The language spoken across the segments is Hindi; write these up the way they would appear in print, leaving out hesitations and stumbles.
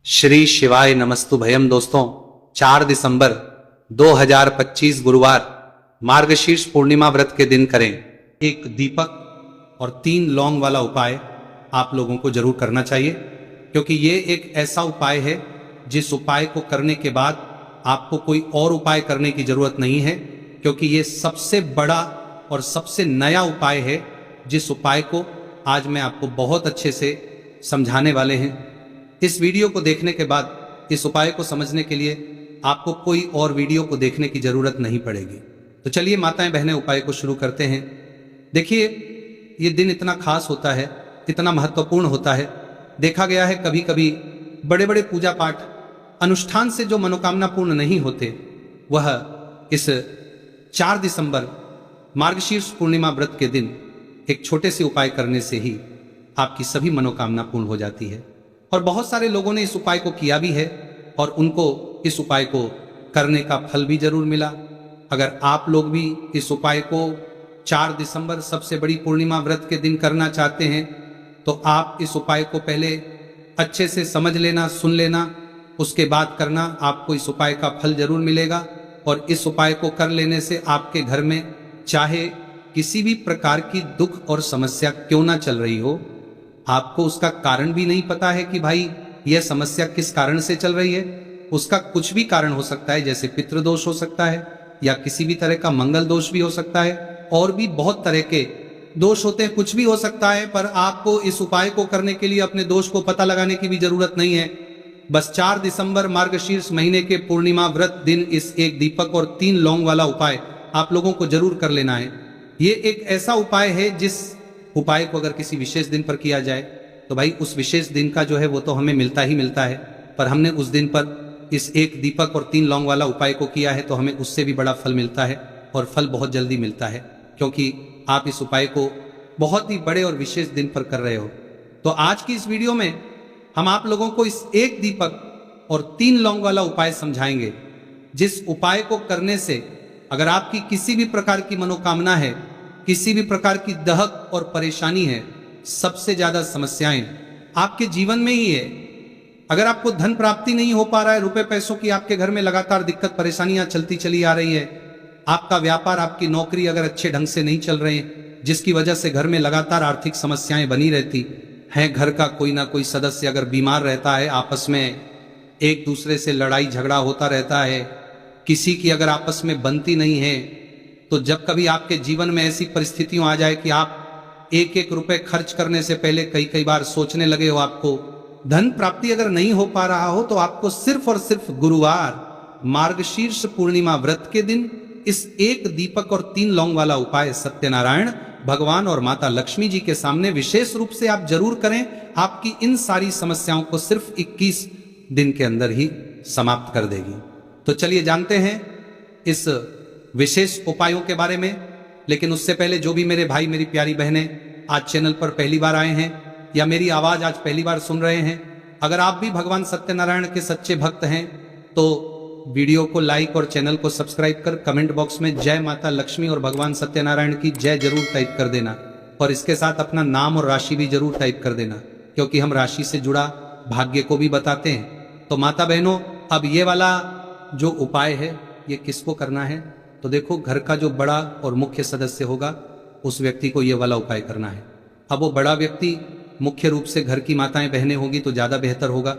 श्री शिवाय नमस्तु भयम। दोस्तों 4 दिसंबर 2025 गुरुवार मार्गशीर्ष पूर्णिमा व्रत के दिन करें एक दीपक और 3 लौंग वाला उपाय आप लोगों को जरूर करना चाहिए, क्योंकि ये एक ऐसा उपाय है जिस उपाय को करने के बाद आपको कोई और उपाय करने की जरूरत नहीं है, क्योंकि ये सबसे बड़ा और सबसे नया उपाय है जिस उपाय को आज मैं आपको बहुत अच्छे से समझाने वाले हैं। इस वीडियो को देखने के बाद इस उपाय को समझने के लिए आपको कोई और वीडियो को देखने की जरूरत नहीं पड़ेगी। तो चलिए माताएं बहनें उपाय को शुरू करते हैं। देखिए, ये दिन इतना खास होता है, इतना महत्वपूर्ण होता है। देखा गया है कभी कभी बड़े बड़े पूजा पाठ अनुष्ठान से जो मनोकामना पूर्ण नहीं होते, वह इस 4 दिसंबर मार्गशीर्ष पूर्णिमा व्रत के दिन एक छोटे से उपाय करने से ही आपकी सभी मनोकामना पूर्ण हो जाती है। और बहुत सारे लोगों ने इस उपाय को किया भी है और उनको इस उपाय को करने का फल भी जरूर मिला। अगर आप लोग भी इस उपाय को 4 दिसंबर सबसे बड़ी पूर्णिमा व्रत के दिन करना चाहते हैं, तो आप इस उपाय को पहले अच्छे से समझ लेना, सुन लेना, उसके बाद करना। आपको इस उपाय का फल जरूर मिलेगा। और इस उपाय को कर लेने से आपके घर में चाहे किसी भी प्रकार की दुख और समस्या क्यों ना चल रही हो, आपको उसका कारण भी नहीं पता है कि भाई यह समस्या किस कारण से चल रही है, उसका कुछ भी कारण हो सकता है। जैसे पितृदोष हो सकता है, या किसी भी तरह का मंगल दोष भी हो सकता है, और भी बहुत तरह के दोष होते हैं, कुछ भी हो सकता है। पर आपको इस उपाय को करने के लिए अपने दोष को पता लगाने की भी जरूरत नहीं है। बस 4 दिसंबर मार्गशीर्ष महीने के पूर्णिमा व्रत दिन इस एक दीपक और 3 लौंग वाला उपाय आप लोगों को जरूर कर लेना है। ये एक ऐसा उपाय है जिस उपाय को अगर किसी विशेष दिन पर किया जाए तो भाई उस विशेष दिन का जो है वो तो हमें मिलता ही मिलता है। पर हमने उस दिन पर इस एक दीपक और 3 लौंग वाला उपाय को किया है तो हमें उससे भी बड़ा फल मिलता है, और फल बहुत जल्दी मिलता है, क्योंकि आप इस उपाय को बहुत ही बड़े और विशेष दिन पर कर रहे हो। तो आज की इस वीडियो में हम आप लोगों को इस एक दीपक और 3 लौंग वाला उपाय समझाएंगे, जिस उपाय को करने से अगर आपकी किसी भी प्रकार की मनोकामना है, किसी भी प्रकार की दहक और परेशानी है, सबसे ज्यादा समस्याएं आपके जीवन में ही है। अगर आपको धन प्राप्ति नहीं हो पा रहा है, रुपए पैसों की आपके घर में लगातार दिक्कत परेशानियां चलती चली आ रही है, आपका व्यापार, आपकी नौकरी अगर अच्छे ढंग से नहीं चल रहे हैं, जिसकी वजह से घर में लगातार आर्थिक समस्याएं बनी रहती हैं, घर का कोई ना कोई सदस्य अगर बीमार रहता है, आपस में एक दूसरे से लड़ाई झगड़ा होता रहता है, किसी की अगर आपस में बनती नहीं है, तो जब कभी आपके जीवन में ऐसी परिस्थितियां आ जाए कि आप एक एक रुपए खर्च करने से पहले कई कई बार सोचने लगे हो, आपको धन प्राप्ति अगर नहीं हो पा रहा हो, तो आपको सिर्फ और सिर्फ गुरुवार मार्गशीर्ष पूर्णिमा व्रत के दिन इस एक दीपक और 3 लौंग वाला उपाय सत्यनारायण भगवान और माता लक्ष्मी जी के सामने विशेष रूप से आप जरूर करें। आपकी इन सारी समस्याओं को सिर्फ 21 दिन के अंदर ही समाप्त कर देगी। तो चलिए जानते हैं इस विशेष उपायों के बारे में। लेकिन उससे पहले जो भी मेरे भाई मेरी प्यारी बहनें आज चैनल पर पहली बार आए हैं या मेरी आवाज आज पहली बार सुन रहे हैं, अगर आप भी भगवान सत्यनारायण के सच्चे भक्त हैं तो वीडियो को लाइक और चैनल को सब्सक्राइब कर कमेंट बॉक्स में जय माता लक्ष्मी और भगवान सत्यनारायण की जय जरूर टाइप कर देना, और इसके साथ अपना नाम और राशि भी जरूर टाइप कर देना, क्योंकि हम राशि से जुड़ा भाग्य को भी बताते हैं। तो माता बहनों, अब ये वाला जो उपाय है ये किसको करना है? तो देखो, घर का जो बड़ा और मुख्य सदस्य होगा उस व्यक्ति को ये वाला उपाय करना है। अब वो बड़ा व्यक्ति मुख्य रूप से घर की माताएं बहनें होगी तो ज्यादा बेहतर होगा।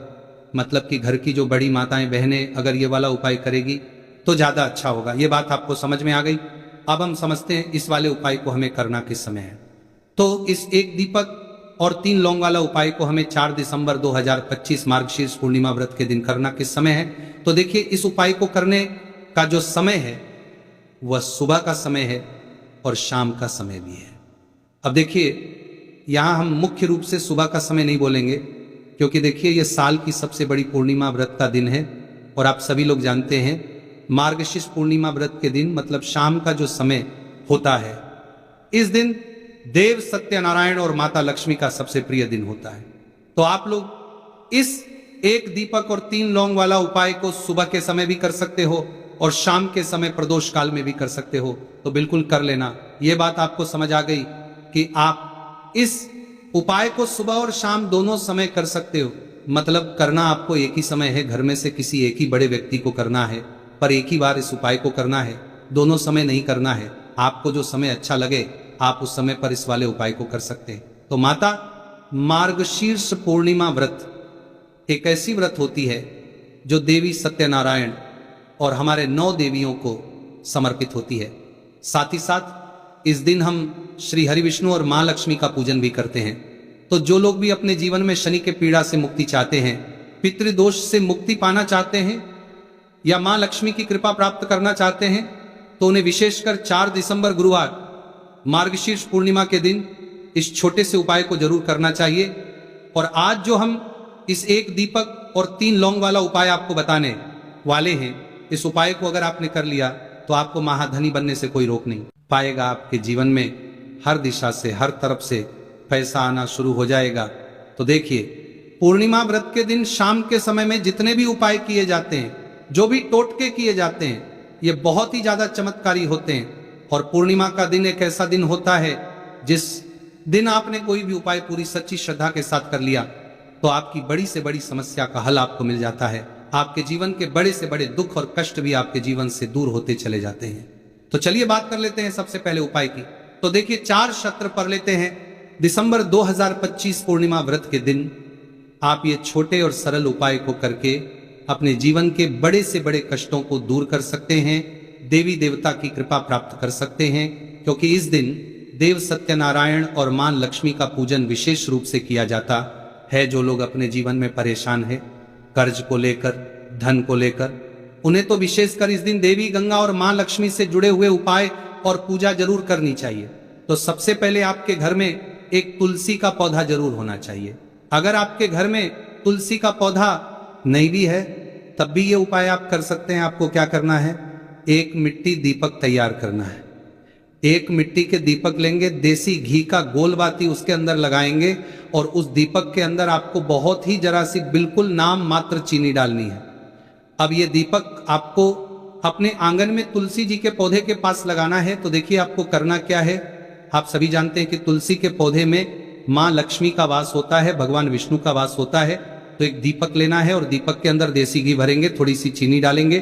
मतलब कि घर की जो बड़ी माताएं बहनें अगर ये वाला उपाय करेगी तो ज्यादा अच्छा होगा। ये बात आपको समझ में आ गई। अब हम समझते हैं इस वाले उपाय को हमें करना किस समय है। तो इस एक दीपक और 3 लौंग वाला उपाय को हमें 4 दिसंबर 2025 मार्गशीर्ष पूर्णिमा व्रत के दिन करना किस समय है? तो देखिए, इस उपाय को करने का जो समय है वह सुबह का समय है और शाम का समय भी है। अब देखिए, यहां हम मुख्य रूप से सुबह का समय नहीं बोलेंगे, क्योंकि देखिए यह साल की सबसे बड़ी पूर्णिमा व्रत का दिन है। और आप सभी लोग जानते हैं मार्गशीर्ष पूर्णिमा व्रत के दिन मतलब शाम का जो समय होता है, इस दिन देव सत्यनारायण और माता लक्ष्मी का सबसे प्रिय दिन होता है। तो आप लोग इस एक दीपक और 3 लौंग वाला उपाय को सुबह के समय भी कर सकते हो और शाम के समय प्रदोष काल में भी कर सकते हो। तो बिल्कुल कर लेना। यह बात आपको समझ आ गई कि आप इस उपाय को सुबह और शाम दोनों समय कर सकते हो। मतलब करना आपको एक ही समय है, घर में से किसी एक ही बड़े व्यक्ति को करना है, पर एक ही बार इस उपाय को करना है, दोनों समय नहीं करना है। आपको जो समय अच्छा लगे आप उस समय पर इस वाले उपाय को कर सकते हैं। तो माता, मार्गशीर्ष पूर्णिमा व्रत एक ऐसी व्रत होती है जो देवी सत्यनारायण और हमारे 9 देवियों को समर्पित होती है। साथ ही साथ इस दिन हम श्री हरि विष्णु और मां लक्ष्मी का पूजन भी करते हैं। तो जो लोग भी अपने जीवन में शनि के पीड़ा से मुक्ति चाहते हैं, पितृदोष से मुक्ति पाना चाहते हैं या मां लक्ष्मी की कृपा प्राप्त करना चाहते हैं, तो उन्हें विशेषकर 4 दिसंबर गुरुवार मार्गशीर्ष पूर्णिमा के दिन इस छोटे से उपाय को जरूर करना चाहिए। और आज जो हम इस 1 दीपक और 3 लौंग वाला उपाय आपको बताने वाले हैं, इस उपाय को अगर आपने कर लिया तो आपको महाधनी बनने से कोई रोक नहीं पाएगा। आपके जीवन में हर दिशा से, हर तरफ से पैसा आना शुरू हो जाएगा। तो देखिए, पूर्णिमा व्रत के दिन शाम के समय में जितने भी उपाय किए जाते हैं, जो भी टोटके किए जाते हैं, ये बहुत ही ज्यादा चमत्कारी होते हैं। और पूर्णिमा का दिन एक ऐसा दिन होता है जिस दिन आपने कोई भी उपाय पूरी सच्ची श्रद्धा के साथ कर लिया तो आपकी बड़ी से बड़ी समस्या का हल आपको मिल जाता है। आपके जीवन के बड़े से बड़े दुख और कष्ट भी आपके जीवन से दूर होते चले जाते हैं। तो चलिए बात कर लेते हैं सबसे पहले उपाय की। तो देखिए, 4 शस्त्र पर लेते हैं। दिसंबर 2025 पूर्णिमा व्रत के दिन आप ये छोटे और सरल उपाय को करके अपने जीवन के बड़े से बड़े कष्टों को दूर कर सकते हैं, देवी देवता की कृपा प्राप्त कर सकते हैं। क्योंकि इस दिन देव सत्यनारायण और मां लक्ष्मी का पूजन विशेष रूप से किया जाता है। जो लोग अपने जीवन में परेशान हैं, कर्ज को लेकर, धन को लेकर, उन्हें तो विशेषकर इस दिन देवी गंगा और मां लक्ष्मी से जुड़े हुए उपाय और पूजा जरूर करनी चाहिए। तो सबसे पहले आपके घर में एक तुलसी का पौधा जरूर होना चाहिए। अगर आपके घर में तुलसी का पौधा नहीं भी है तब भी ये उपाय आप कर सकते हैं। आपको क्या करना है, एक मिट्टी दीपक तैयार करना है। एक मिट्टी के दीपक लेंगे, देसी घी का गोल बाती उसके अंदर लगाएंगे और उस दीपक के अंदर आपको बहुत ही जरा सी बिल्कुल नाम मात्र चीनी डालनी है। अब ये दीपक आपको अपने आंगन में तुलसी जी के पौधे के पास लगाना है। तो देखिए, आपको करना क्या है। आप सभी जानते हैं कि तुलसी के पौधे में मां लक्ष्मी का वास होता है, भगवान विष्णु का वास होता है। तो एक दीपक लेना है और दीपक के अंदर देसी घी भरेंगे, थोड़ी सी चीनी डालेंगे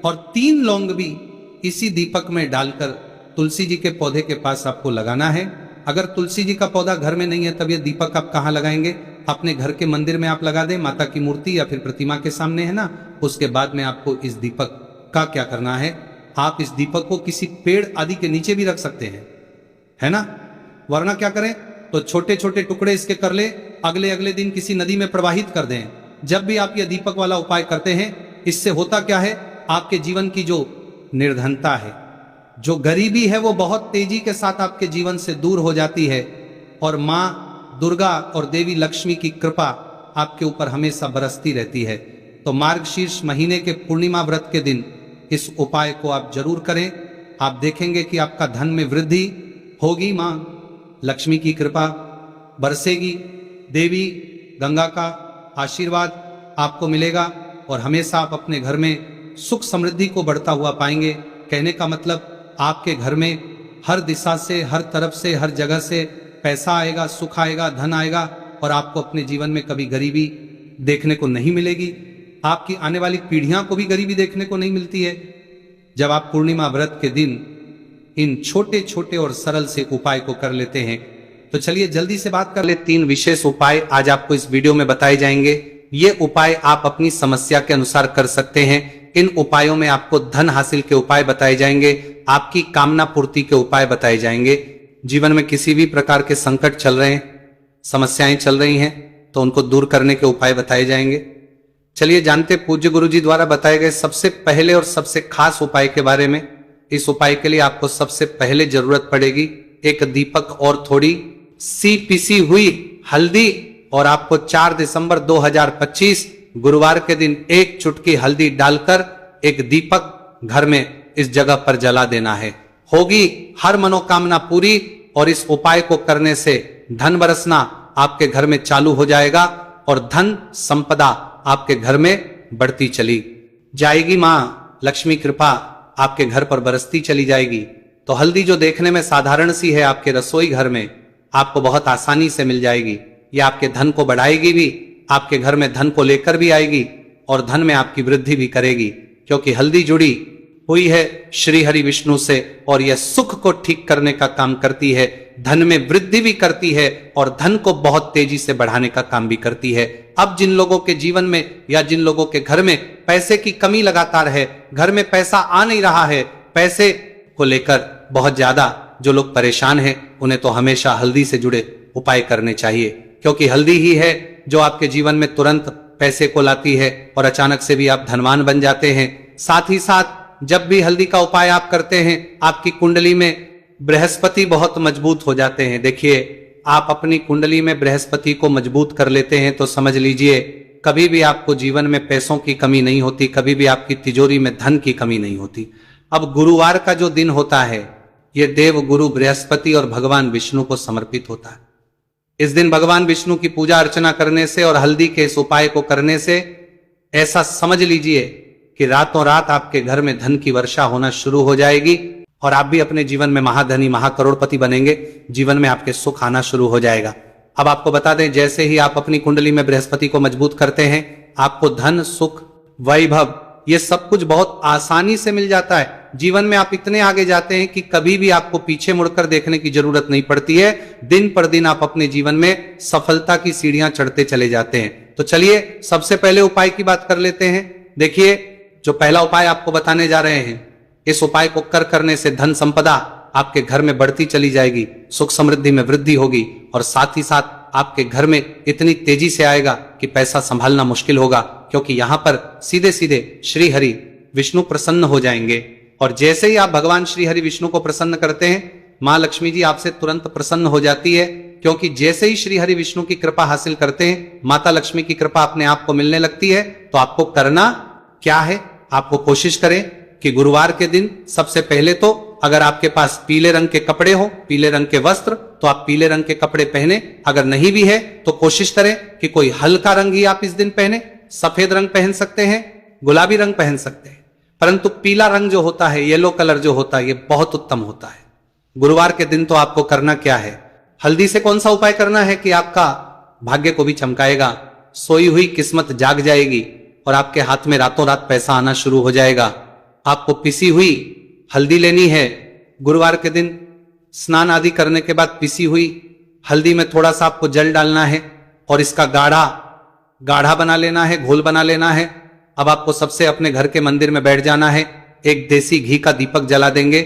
और 3 लौंग भी इसी दीपक में डालकर तुलसी जी के पौधे के पास आपको लगाना है। अगर तुलसी जी का पौधा घर में नहीं है तब ये दीपक आप कहाँ लगाएंगे, अपने घर के मंदिर में आप लगा दें, माता की मूर्ति या फिर प्रतिमा के सामने, है ना। उसके बाद में आपको इस दीपक का क्या करना है, आप इस दीपक को किसी पेड़ आदि के नीचे भी रख सकते हैं, है ना। वरना क्या करें, तो छोटे छोटे टुकड़े इसके कर ले, अगले दिन किसी नदी में प्रवाहित कर दें। जब भी आप ये दीपक वाला उपाय करते हैं, इससे होता क्या है, आपके जीवन की जो निर्धनता है, जो गरीबी है, वो बहुत तेजी के साथ आपके जीवन से दूर हो जाती है और मां दुर्गा और देवी लक्ष्मी की कृपा आपके ऊपर हमेशा बरसती रहती है। तो मार्गशीर्ष महीने के पूर्णिमा व्रत के दिन इस उपाय को आप जरूर करें। आप देखेंगे कि आपका धन में वृद्धि होगी, मां लक्ष्मी की कृपा बरसेगी, देवी गंगा का आशीर्वाद आपको मिलेगा और हमेशा आप अपने घर में सुख समृद्धि को बढ़ता हुआ पाएंगे। कहने का मतलब, आपके घर में हर दिशा से, हर तरफ से, हर जगह से पैसा आएगा, सुख आएगा, धन आएगा और आपको अपने जीवन में कभी गरीबी देखने को नहीं मिलेगी। आपकी आने वाली पीढ़ियां को भी गरीबी देखने को नहीं मिलती है जब आप पूर्णिमा व्रत के दिन इन छोटे छोटे और सरल से उपाय को कर लेते हैं। तो चलिए जल्दी से बात कर ले। 3 विशेष उपाय आज आपको इस वीडियो में बताए जाएंगे। ये उपाय आप अपनी समस्या के अनुसार कर सकते हैं। इन उपायों में आपको धन हासिल के उपाय बताए जाएंगे, आपकी कामना पूर्ति के उपाय बताए जाएंगे। जीवन में किसी भी प्रकार के संकट चल रहे हैं, समस्याएं चल रही हैं, तो उनको दूर करने के उपाय बताए जाएंगे। चलिए जानते पूज्य गुरु जी द्वारा बताए गए सबसे पहले और सबसे खास उपाय के बारे में। इस उपाय के लिए आपको सबसे पहले जरूरत पड़ेगी एक दीपक और थोड़ी सी पिसी हुई हल्दी। और आपको 4 दिसंबर 2025 गुरुवार के दिन 1 चुटकी हल्दी डालकर एक दीपक घर में इस जगह पर जला देना है। होगी हर मनोकामना पूरी और इस उपाय को करने से धन बरसना आपके घर में चालू हो जाएगा और धन संपदा आपके घर में बढ़ती चली जाएगी। मां लक्ष्मी कृपा आपके घर पर बरसती चली जाएगी। तो हल्दी जो देखने में साधारण सी है, आपके रसोई घर में आपको बहुत आसानी से मिल जाएगी। यह आपके धन को बढ़ाएगी भी, आपके घर में धन को लेकर भी आएगी और धन में आपकी वृद्धि भी करेगी, क्योंकि हल्दी जुड़ी हुई है श्री हरि विष्णु से और यह सुख को ठीक करने का काम करती है, धन में वृद्धि भी करती है और धन को बहुत तेजी से बढ़ाने का काम भी करती है। अब जिन लोगों के जीवन में या जिन लोगों के घर में पैसे की कमी लगातार है, घर में पैसा आ नहीं रहा है, पैसे को लेकर बहुत ज्यादा जो लोग परेशान हैं, उन्हें तो हमेशा हल्दी से जुड़े उपाय करने चाहिए, क्योंकि हल्दी ही है जो आपके जीवन में तुरंत पैसे को लाती है और अचानक से भी आप धनवान बन जाते हैं। साथ ही साथ जब भी हल्दी का उपाय आप करते हैं, आपकी कुंडली में बृहस्पति बहुत मजबूत हो जाते हैं। देखिए, आप अपनी कुंडली में बृहस्पति को मजबूत कर लेते हैं तो समझ लीजिए कभी भी आपको जीवन में पैसों की कमी नहीं होती, कभी भी आपकी तिजोरी में धन की कमी नहीं होती। अब गुरुवार का जो दिन होता है, यह देव गुरु बृहस्पति और भगवान विष्णु को समर्पित होता है। इस दिन भगवान विष्णु की पूजा अर्चना करने से और हल्दी के इस उपाय को करने से ऐसा समझ लीजिए कि रातों रात आपके घर में धन की वर्षा होना शुरू हो जाएगी और आप भी अपने जीवन में महाधनी महाकरोड़पति बनेंगे, जीवन में आपके सुख आना शुरू हो जाएगा। अब आपको बता दें, जैसे ही आप अपनी कुंडली में बृहस्पति को मजबूत करते हैं, आपको धन, सुख, वैभव ये सब कुछ बहुत आसानी से मिल जाता है। जीवन में आप इतने आगे जाते हैं कि कभी भी आपको पीछे मुड़कर देखने की जरूरत नहीं पड़ती है। दिन पर दिन आप अपने जीवन में सफलता की सीढ़ियां चढ़ते चले जाते हैं। तो चलिए सबसे पहले उपाय की बात कर लेते हैं। देखिए, जो पहला उपाय आपको बताने जा रहे हैं, इस उपाय को करने से धन संपदा आपके घर में बढ़ती चली जाएगी, सुख समृद्धि में वृद्धि होगी और साथ ही साथ आपके घर में इतनी तेजी से आएगा कि पैसा संभालना मुश्किल होगा, क्योंकि यहां पर सीधे सीधे श्री हरि विष्णु प्रसन्न हो जाएंगे। और जैसे ही आप भगवान श्री हरि विष्णु को प्रसन्न करते हैं, मां लक्ष्मी जी आपसे तुरंत प्रसन्न हो जाती है, क्योंकि जैसे ही श्री हरि विष्णु की कृपा हासिल करते हैं, माता लक्ष्मी की कृपा अपने आप को मिलने लगती है। तो आपको करना क्या है, आपको कोशिश करें कि गुरुवार के दिन सबसे पहले तो अगर आपके पास पीले रंग के कपड़े हो, पीले रंग के वस्त्र, तो आप पीले रंग के कपड़े पहने। अगर नहीं भी है तो कोशिश करें कि कोई हल्का रंग ही आप इस दिन पहने। सफेद रंग पहन सकते हैं, गुलाबी रंग पहन सकते हैं, परंतु पीला रंग जो होता है, येलो कलर जो होता है, ये बहुत उत्तम होता है। गुरुवार के दिन तो आपको करना क्या है, हल्दी से कौन सा उपाय करना है कि आपका भाग्य को भी चमकाएगा, सोई हुई किस्मत जाग जाएगी और आपके हाथ में रातों रात पैसा आना शुरू हो जाएगा। आपको पिसी हुई हल्दी लेनी है। गुरुवार के दिन स्नान आदि करने के बाद पिसी हुई हल्दी में थोड़ा सा आपको जल डालना है और इसका गाढ़ा बना लेना है, घोल बना लेना है। अब आपको सबसे अपने घर के मंदिर में बैठ जाना है, एक देसी घी का दीपक जला देंगे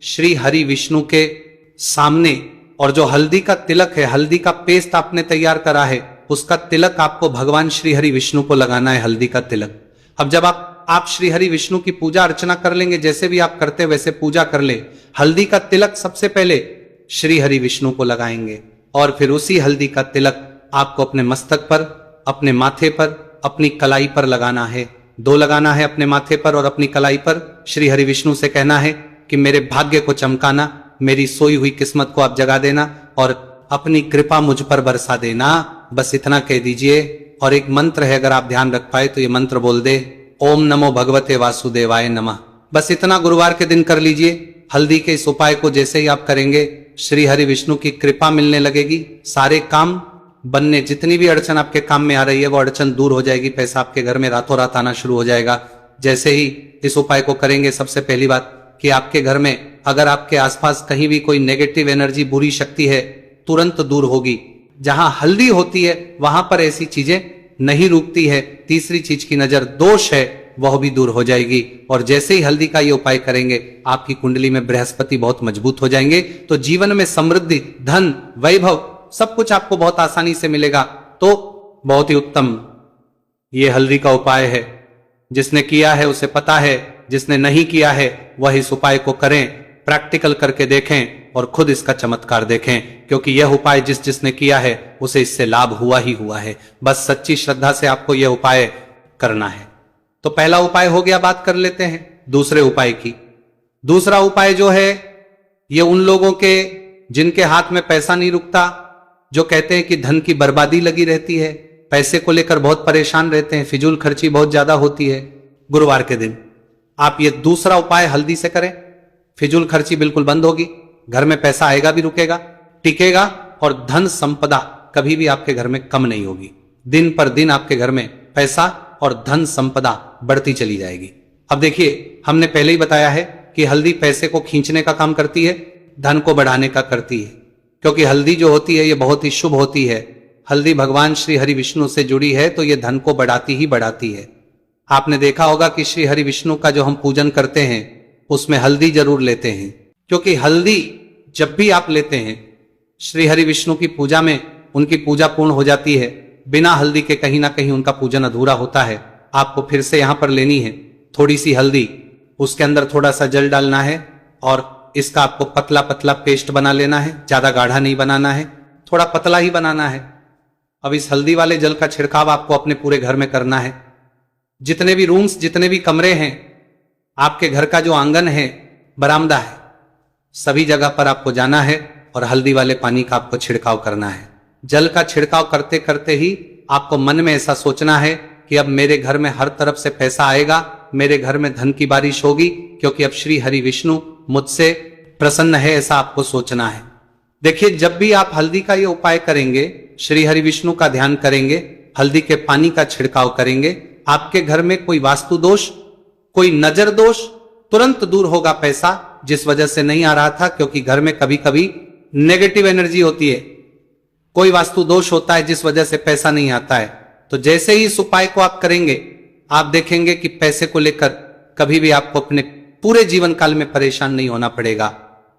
श्री हरि विष्णु के सामने, और जो हल्दी का तिलक है, हल्दी का पेस्ट आपने तैयार करा है, उसका तिलक आपको भगवान श्री हरि विष्णु को लगाना है, हल्दी का तिलक। अब जब आप श्री हरि विष्णु की पूजा अर्चना कर लेंगे, जैसे भी आप करते हैं वैसे पूजा कर ले। हल्दी का तिलक सबसे पहले श्री हरि विष्णु को लगाएंगे और फिर उसी हल्दी का तिलक आपको अपने मस्तक पर, अपने माथे पर, अपनी कलाई पर लगाना है। 2 लगाना है, अपने माथे पर और अपनी कलाई पर। श्री हरि विष्णु से कहना है कि मेरे भाग्य को चमकाना, मेरी सोई हुई किस्मत को आप जगा देना और अपनी कृपा मुझ पर बरसा देना। बस इतना कह दीजिए। और एक मंत्र है, अगर आप ध्यान रख पाए तो ये मंत्र बोल दे, ओम नमो भगवते वासुदेवाय नमः। बस इतना गुरुवार के दिन कर लीजिए। हल्दी के इस उपाय को जैसे ही आप करेंगे, श्री हरि विष्णु की कृपा मिलने लगेगी, सारे काम बनने, जितनी भी अड़चन आपके काम में आ रही है वो अड़चन दूर हो जाएगी, पैसा आपके घर में रातों रात आना शुरू हो जाएगा। जैसे ही इस उपाय को करेंगे, सबसे पहली बात कि आपके घर में अगर आपके आसपास कहीं भी कोई नेगेटिव एनर्जी, बुरी शक्ति है, तुरंत दूर होगी। जहां हल्दी होती है वहां पर ऐसी चीजें नहीं रुकती है। तीसरी चीज की नजर दोष है, वह भी दूर हो जाएगी। और जैसे ही हल्दी का ये उपाय करेंगे, आपकी कुंडली में बृहस्पति बहुत मजबूत हो जाएंगे, तो जीवन में समृद्धि, धन, वैभव सब कुछ आपको बहुत आसानी से मिलेगा। तो बहुत ही उत्तम ये हल्दी का उपाय है। जिसने किया है उसे पता है, जिसने नहीं किया है वह इस उपाय को करें, प्रैक्टिकल करके देखें और खुद इसका चमत्कार देखें, क्योंकि यह उपाय जिसने किया है उसे इससे लाभ हुआ ही हुआ है। बस सच्ची श्रद्धा से आपको यह उपाय करना है। तो पहला उपाय हो गया, बात कर लेते हैं दूसरे उपाय की। दूसरा उपाय जो है, ये उन लोगों के जिनके हाथ में पैसा नहीं रुकता, जो कहते हैं कि धन की बर्बादी लगी रहती है, पैसे को लेकर बहुत परेशान रहते हैं, फिजूल खर्ची बहुत ज्यादा होती है। गुरुवार के दिन आप ये दूसरा उपाय हल्दी से करें, फिजूल खर्ची बिल्कुल बंद होगी, घर में पैसा आएगा भी, रुकेगा, टिकेगा और धन संपदा कभी भी आपके घर में कम नहीं होगी। दिन पर दिन आपके घर में पैसा और धन संपदा बढ़ती चली जाएगी। अब देखिए, हमने पहले ही बताया है कि हल्दी पैसे को खींचने का काम करती है, धन को बढ़ाने का करती है, क्योंकि हल्दी जो होती है ये बहुत ही शुभ होती है। हल्दी भगवान श्री हरि विष्णु से जुड़ी है तो ये धन को बढ़ाती ही बढ़ाती है। आपने देखा होगा कि श्री हरि विष्णु का जो हम पूजन करते हैं उसमें हल्दी जरूर लेते हैं, क्योंकि हल्दी जब भी आप लेते हैं श्री हरि विष्णु की पूजा में उनकी पूजा पूर्ण हो जाती है। बिना हल्दी के कहीं ना कहीं उनका पूजन अधूरा होता है। आपको फिर से यहां पर लेनी है थोड़ी सी हल्दी, उसके अंदर थोड़ा सा जल डालना है और इसका आपको पतला पतला पेस्ट बना लेना है। ज्यादा गाढ़ा नहीं बनाना है, थोड़ा पतला ही बनाना है। अब इस हल्दी वाले जल का छिड़काव आपको अपने पूरे घर में करना है। जितने भी रूम्स, जितने भी कमरे हैं, आपके घर का जो आंगन है, बरामदा है, सभी जगह पर आपको जाना है और हल्दी वाले पानी का आपको छिड़काव करना है। जल का छिड़काव करते करते ही आपको मन में ऐसा सोचना है कि अब मेरे घर में हर तरफ से पैसा आएगा, मेरे घर में धन की बारिश होगी, क्योंकि अब श्री हरि विष्णु मुझसे प्रसन्न है, ऐसा आपको सोचना है। देखिए, जब भी आप हल्दी का ये उपाय करेंगे, श्री हरि विष्णु का ध्यान करेंगे, हल्दी के पानी का छिड़काव करेंगे, आपके घर में कोई वास्तु दोष, कोई नजर दोष तुरंत दूर होगा। पैसा जिस वजह से नहीं आ रहा था, क्योंकि घर में कभी कभी नेगेटिव एनर्जी होती है, कोई वास्तु दोष होता है जिस वजह से पैसा नहीं आता है। तो जैसे ही इस उपाय को आप करेंगे, आप देखेंगे कि पैसे को लेकर कभी भी आपको अपने पूरे जीवन काल में परेशान नहीं होना पड़ेगा।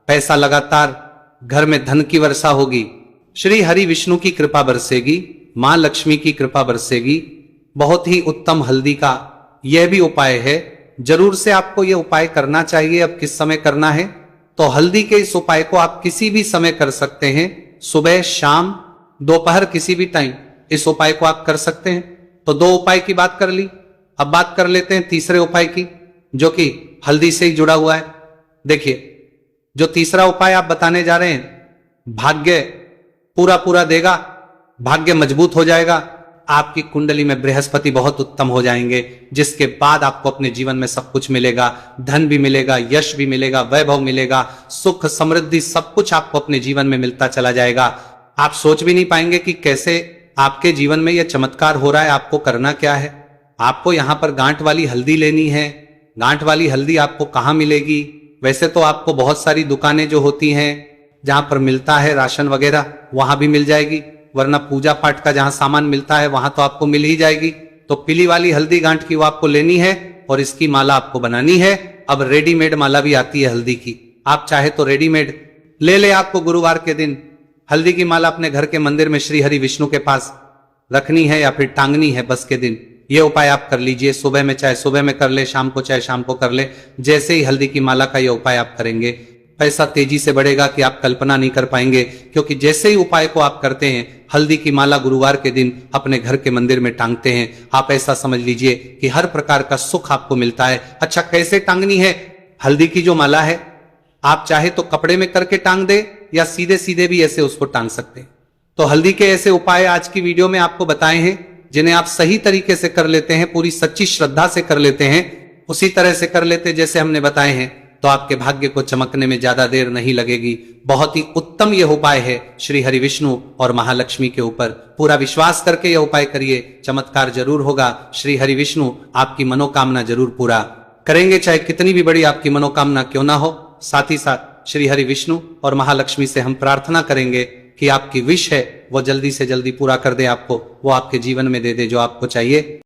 पैसा लगातार घर में धन की वर्षा होगी, श्री हरि विष्णु की कृपा बरसेगी, मां लक्ष्मी की कृपा बरसेगी। बहुत ही उत्तम हल्दी का यह भी उपाय है, जरूर से आपको यह उपाय करना चाहिए। अब किस समय करना है, तो हल्दी के इस उपाय को आप किसी भी समय कर सकते हैं, सुबह, शाम, दोपहर, किसी भी टाइम इस उपाय को आप कर सकते हैं। तो दो उपाय की बात कर ली, अब बात कर लेते हैं तीसरे उपाय की, जो कि हल्दी से ही जुड़ा हुआ है। देखिए, जो तीसरा उपाय आप बताने जा रहे हैं, भाग्य पूरा पूरा देगा, भाग्य मजबूत हो जाएगा, आपकी कुंडली में बृहस्पति बहुत उत्तम हो जाएंगे, जिसके बाद आपको अपने जीवन में सब कुछ मिलेगा, धन भी मिलेगा, यश भी मिलेगा, वैभव मिलेगा, सुख समृद्धि सब कुछ आपको अपने जीवन में मिलता चला जाएगा। आप सोच भी नहीं पाएंगे कि कैसे आपके जीवन में यह चमत्कार हो रहा है। आपको करना क्या है, आपको यहां पर गांठ वाली हल्दी लेनी है। गांठ वाली हल्दी आपको कहां मिलेगी, वैसे तो आपको बहुत सारी दुकानें जो होती हैं जहां पर मिलता है राशन वगैरह, वहां भी मिल जाएगी, वरना पूजा पाठ का जहां सामान मिलता है वहां तो आपको मिल ही जाएगी। तो पीली वाली हल्दी गांठ की वो आपको लेनी है और इसकी माला आपको बनानी है। अब रेडीमेड माला भी आती है हल्दी की, आप चाहे तो रेडीमेड ले ले। आपको गुरुवार के दिन हल्दी की माला अपने घर के मंदिर में श्री हरि विष्णु के पास रखनी है या फिर टांगनी है बस के दिन। ये उपाय आप कर लीजिए, सुबह में चाहे सुबह में कर ले, शाम को चाहे शाम को कर ले। जैसे ही हल्दी की माला का ये उपाय आप करेंगे, पैसा तेजी से बढ़ेगा कि आप कल्पना नहीं कर पाएंगे, क्योंकि जैसे ही उपाय को आप करते हैं, हल्दी की माला गुरुवार के दिन अपने घर के मंदिर में टांगते हैं, आप ऐसा समझ लीजिए कि हर प्रकार का सुख आपको मिलता है। अच्छा, कैसे टांगनी है हल्दी की जो माला है, आप चाहे तो कपड़े में करके टांग दे या सीधे सीधे भी ऐसे उसको टांग सकते हैं। तो हल्दी के ऐसे उपाय आज की वीडियो में आपको बताए हैं, जिन्हें आप सही तरीके से कर लेते हैं, पूरी सच्ची श्रद्धा से कर लेते हैं, उसी तरह से कर लेते जैसे हमने बताए हैं, तो आपके भाग्य को चमकने में ज्यादा देर नहीं लगेगी। बहुत ही उत्तम यह उपाय है श्री हरि विष्णु और महालक्ष्मी के ऊपर। पूरा विश्वास करके यह उपाय करिए, चमत्कार जरूर होगा। श्री हरि विष्णु आपकी मनोकामना जरूर पूरा करेंगे, चाहे कितनी भी बड़ी आपकी मनोकामना क्यों ना हो। साथ ही साथ श्री हरि विष्णु और महालक्ष्मी से हम प्रार्थना करेंगे कि आपकी विश है वो जल्दी से जल्दी पूरा कर दे, आपको वो आपके जीवन में दे दे जो आपको चाहिए।